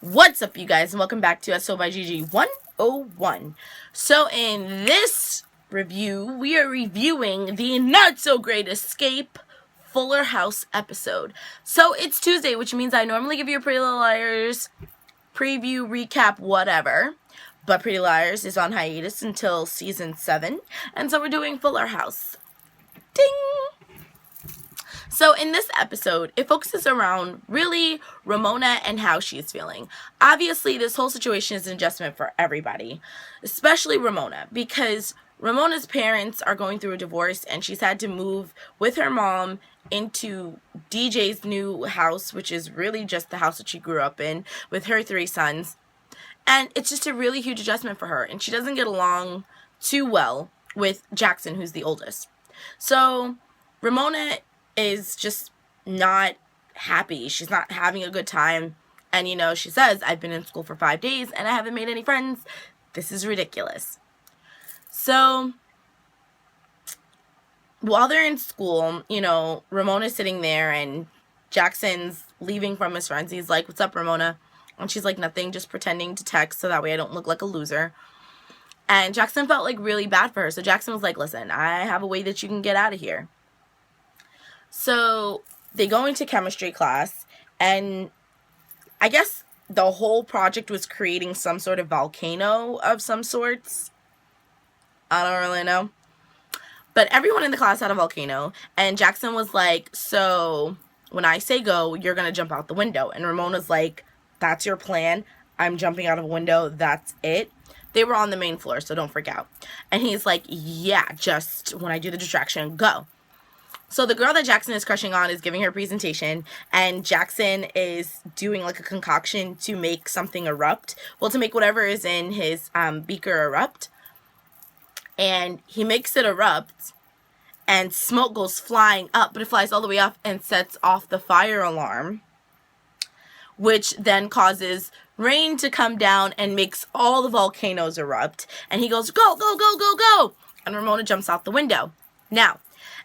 What's up, you guys, and welcome back to SO by GiGi 101. So in this review, we are reviewing the not so great Escape Fuller House episode. So it's Tuesday, which means I normally give you a Pretty Little Liars preview, recap, whatever. But Pretty Liars is on hiatus until season 7, and so we're doing Fuller House. Ding! So in this episode, it focuses around really Ramona and how she's feeling. Obviously, this whole situation is an adjustment for everybody, especially Ramona, because Ramona's parents are going through a divorce and she's had to move with her mom into DJ's new house, which is really just the house that she grew up in with her 3 sons. And it's just a really huge adjustment for her, and she doesn't get along too well with Jackson, who's the oldest. So Ramona is just not happy. She's not having a good time. And, she says, I've been in school for 5 days and I haven't made any friends. This is ridiculous. So while they're in school, Ramona's sitting there and Jackson's leaving from his friends. He's like, what's up, Ramona? And she's like, nothing, just pretending to text so that way I don't look like a loser. And Jackson felt like really bad for her. So Jackson was like, listen, I have a way that you can get out of here. So they go into chemistry class, and I guess the whole project was creating some sort of volcano of some sorts. I don't really know. But everyone in the class had a volcano, and Jackson was like, so when I say go, you're going to jump out the window. And Ramona's like, that's your plan? I'm jumping out of a window. That's it. They were on the main floor, so don't freak out. And he's like, yeah, just when I do the distraction, go. So the girl that Jackson is crushing on is giving her presentation, and Jackson is doing like a concoction to make something erupt. Well, to make whatever is in his beaker erupt. And he makes it erupt, and smoke goes flying up, but it flies all the way up and sets off the fire alarm, which then causes rain to come down and makes all the volcanoes erupt. And he goes, go, go, go, go, go! And Ramona jumps out the window. Now,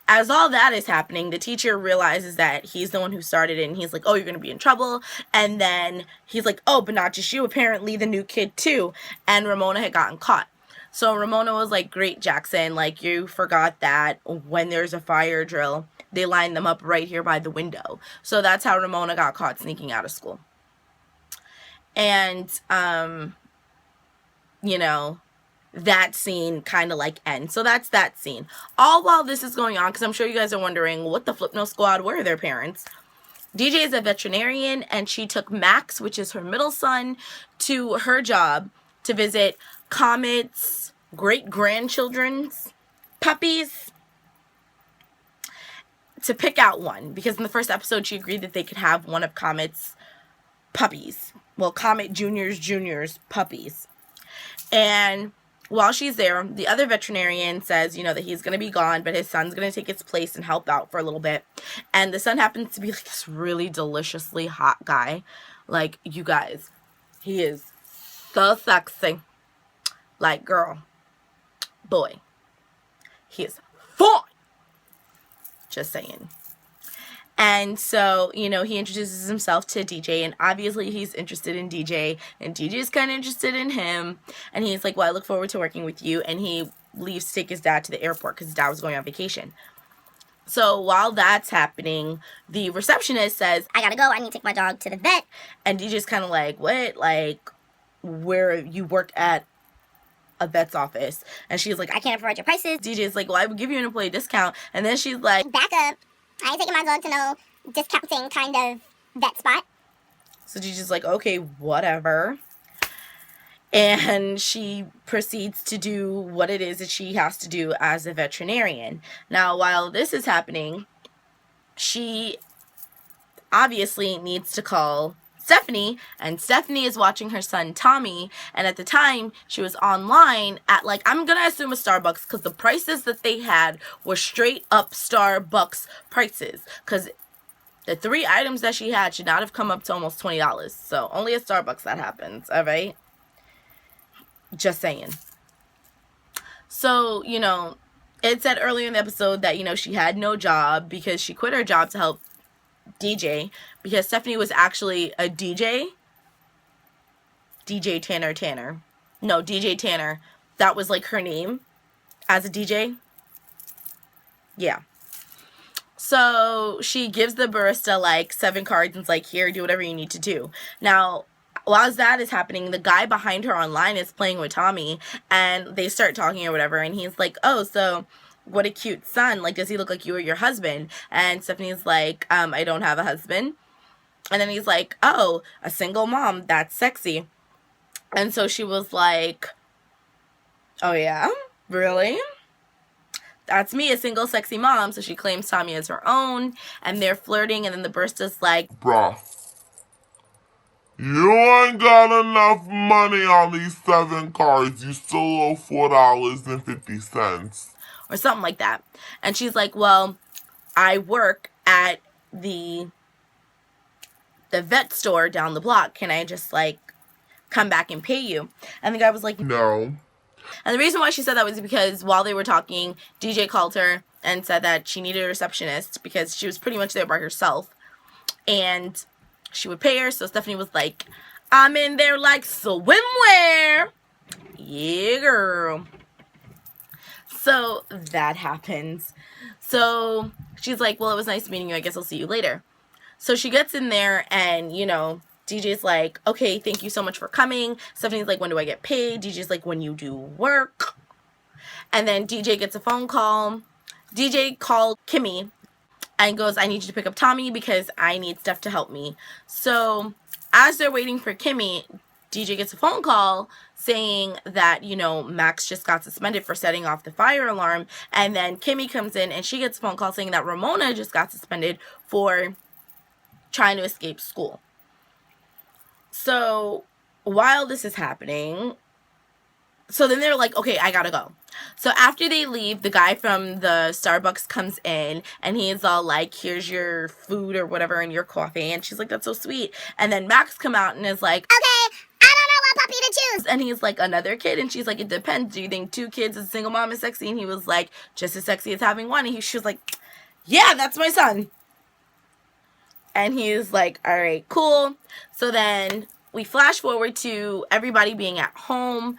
as all that is happening, the teacher realizes that he's the one who started it, and he's like, oh, you're going to be in trouble. And then he's like, oh, but not just you, apparently the new kid too. And Ramona had gotten caught. So Ramona was like, great, Jackson, like, you forgot that when there's a fire drill, they line them up right here by the window. So that's how Ramona got caught sneaking out of school. And, that scene kind of like ends. So that's that scene. All while this is going on, because I'm sure you guys are wondering, what the flip no squad, where are their parents? DJ is a veterinarian, and she took Max, which is her middle son, to her job to visit Comet's great-grandchildren's puppies to pick out one, because in the first episode she agreed that they could have one of Comet's puppies. Well, Comet Junior's puppies. And while she's there, the other veterinarian says, that he's going to be gone, but his son's going to take its place and help out for a little bit. And the son happens to be like this really deliciously hot guy. Like, you guys, he is so sexy. Like, girl, boy, he is fine. Just saying. And so, he introduces himself to DJ, and obviously he's interested in DJ, and DJ is kind of interested in him. And he's like, well, I look forward to working with you. And he leaves to take his dad to the airport because his dad was going on vacation. So while that's happening, the receptionist says, I gotta go, I need to take my dog to the vet. And DJ's kind of like, what? Like, where you work at a vet's office? And she's like, I can't afford your prices. DJ's like, well, I would give you an employee discount. And then she's like, back up. I ain't taking my dog to no discounting kind of vet spot. So DJ's like, okay, whatever. And she proceeds to do what it is that she has to do as a veterinarian. Now, while this is happening, she obviously needs to call Stephanie, and Stephanie is watching her son Tommy, and at the time she was online at, like, I'm gonna assume a Starbucks, because the prices that they had were straight up Starbucks prices, because the 3 items that she had should not have come up to almost $20. So only at Starbucks that happens. All right, just saying. So it said earlier in the episode that she had no job because she quit her job to help DJ, because Stephanie was actually a DJ DJ Tanner. No, DJ Tanner. That was like her name as a DJ. Yeah. So she gives the barista like 7 cards and's like, here, do whatever you need to do. Now, while that is happening, the guy behind her online is playing with Tommy, and they start talking or whatever, and he's like, oh, so what a cute son. Like, does he look like you or your husband? And Stephanie's like, I don't have a husband. And then he's like, oh, a single mom, that's sexy. And so she was like, oh yeah, really? That's me, a single sexy mom. So she claims Tommy as her own, and they're flirting, and then the barista's like, bruh, you ain't got enough money on these 7 cards. You still owe $4.50. or something like that. And she's like, well, I work at the vet store down the block. Can I just like come back and pay you? And the guy was like, no. And the reason why she said that was because while they were talking, DJ called her and said that she needed a receptionist because she was pretty much there by herself. And she would pay her. So Stephanie was like, I'm in there like swimwear. Yeah, girl. So that happens. So she's like, well, it was nice meeting you. I guess I'll see you later. So she gets in there and, you know, DJ's like, okay, thank you so much for coming. Stephanie's like, when do I get paid? DJ's like, when you do work. And then DJ gets a phone call. DJ called Kimmy and goes, I need you to pick up Tommy because I need stuff to help me. So as they're waiting for Kimmy, DJ gets a phone call saying that, you know, Max just got suspended for setting off the fire alarm. And then Kimmy comes in and she gets a phone call saying that Ramona just got suspended for trying to escape school. So while this is happening, so then they're like, okay, I gotta go. So after they leave, the guy from the Starbucks comes in and he's all like, here's your food or whatever and your coffee. And she's like, that's so sweet. And then Max come out and is like, Okay, I don't know what puppy to choose. and he's like, another kid? And she's like, it depends. Do you think 2 kids as a single mom is sexy? And he was like, just as sexy as having one. And she was like, yeah, that's my son. And he's like, all right, cool. So then we flash forward to everybody being at home.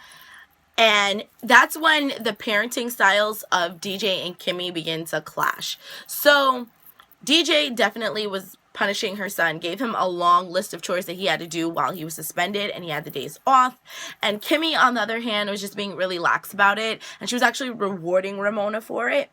And that's when the parenting styles of DJ and Kimmy begin to clash. So DJ definitely was punishing her son, gave him a long list of chores that he had to do while he was suspended and he had the days off. And Kimmy, on the other hand, was just being really lax about it. And she was actually rewarding Ramona for it.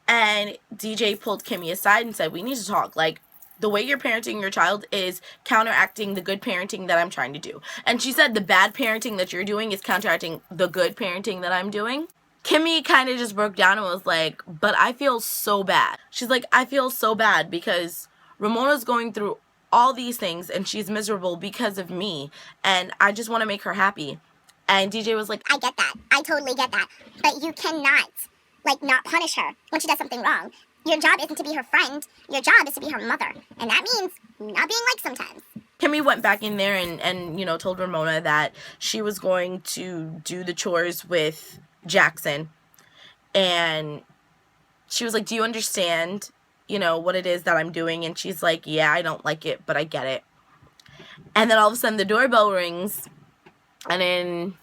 And DJ pulled Kimmy aside and said, we need to talk. Like, the way you're parenting your child is counteracting the good parenting that I'm trying to do. And she said the bad parenting that you're doing is counteracting the good parenting that I'm doing. Kimmy kind of just broke down and was like, but I feel so bad. She's like, I feel so bad because Ramona's going through all these things and she's miserable because of me. And I just want to make her happy. And DJ was like, I get that. I totally get that. But you cannot, like, not punish her when she does something wrong. Your job isn't to be her friend. Your job is to be her mother. And that means not being liked sometimes. Kimmy went back in there and you know, told Ramona that she was going to do the chores with Jackson. And she was like, do you understand, you know, what it is that I'm doing? And she's like, yeah, I don't like it, but I get it. And then all of a sudden the doorbell rings. And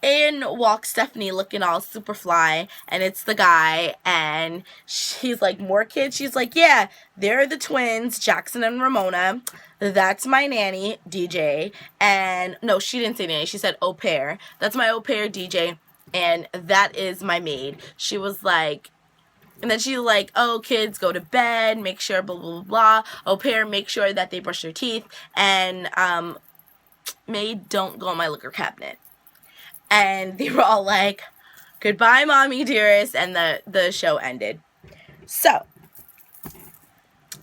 in walks Stephanie looking all super fly, and it's the guy, and he's like, more kids? She's like, yeah, they're the twins, Jackson and Ramona. That's my nanny, DJ. And no, she didn't say nanny, she said au pair. That's my au pair, DJ, and that is my maid. She was like, and then she's like, oh, kids, go to bed, make sure blah, blah, blah, blah. Au pair, make sure that they brush their teeth, and maid, don't go in my liquor cabinet. And they were all like, goodbye, mommy dearest, and the show ended. So,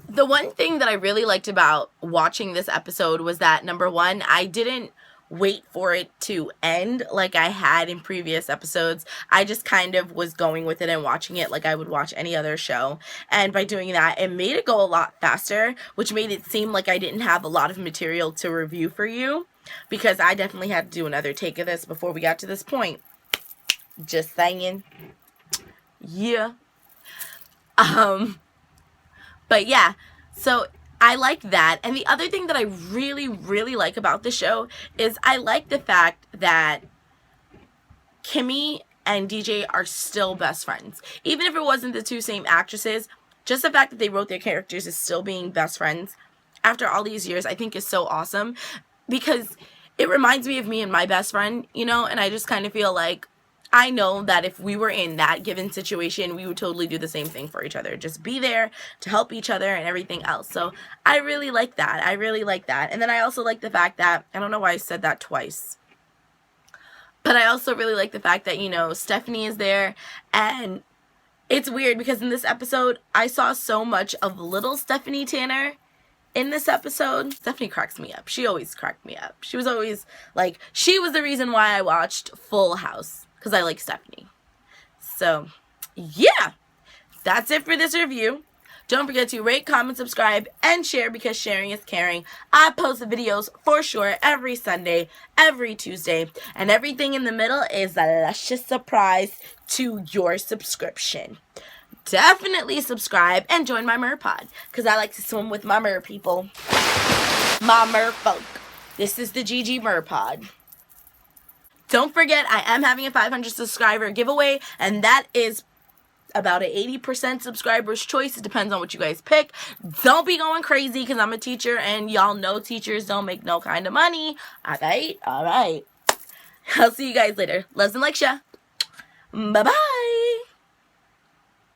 the one thing that I really liked about watching this episode was that, number one, I didn't wait for it to end like I had in previous episodes. I just kind of was going with it and watching it like I would watch any other show. And by doing that, it made it go a lot faster, which made it seem like I didn't have a lot of material to review for you. Because I definitely had to do another take of this before we got to this point. Just saying. Yeah. But yeah. So I like that. And the other thing that I really, really like about the show is I like the fact that Kimmy and DJ are still best friends. Even if it wasn't the two same actresses, just the fact that they wrote their characters as still being best friends after all these years, I think is so awesome. Because it reminds me of me and my best friend, you know, and I just kind of feel like I know that if we were in that given situation, we would totally do the same thing for each other. Just be there to help each other and everything else. So I really like that. I really like that. And then I also like the fact that, I don't know why I said that twice, but I also really like the fact that, you know, Stephanie is there. And it's weird because in this episode, I saw so much of little Stephanie Tanner in this episode. Stephanie cracks me up. She always cracked me up. She was always like, she was the reason why I watched Full House, because I like Stephanie. So, yeah, that's it for this review. Don't forget to rate, comment, subscribe, and share, because sharing is caring. I post the videos for sure every Sunday, every Tuesday, and everything in the middle is a luscious surprise to your subscription. Definitely subscribe and join my mer pod, because I like to swim with my mer people. My mer folk. This is the GiGi Mer Pod. Don't forget, I am having a 500 subscriber giveaway, and that is about an 80% subscriber's choice. It depends on what you guys pick. Don't be going crazy, because I'm a teacher, and y'all know teachers don't make no kind of money. Alright? Alright. I'll see you guys later. Loves and likes ya. Bye-bye.